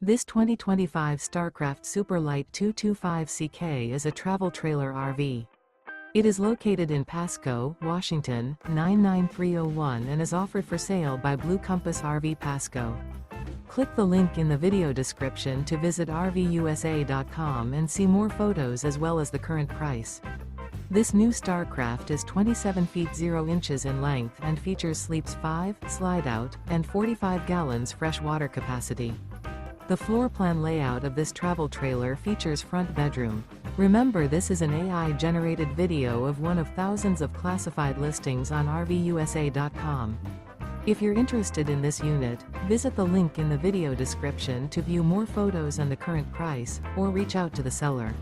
This 2025 Starcraft Super Lite 225CK is a travel trailer RV. It is located in Pasco, Washington, 99301 and is offered for sale by Blue Compass RV Pasco. Click the link in the video description to visit RVUSA.com and see more photos as well as the current price. This new Starcraft is 27 feet 0 inches in length and features sleeps 5, Slideout, and 45 gallons fresh water capacity. The floor plan layout of this travel trailer features front bedroom. Remember, this is an AI-generated video of one of thousands of classified listings on RVUSA.com. If you're interested in this unit, visit the link in the video description to view more photos and the current price, or reach out to the seller.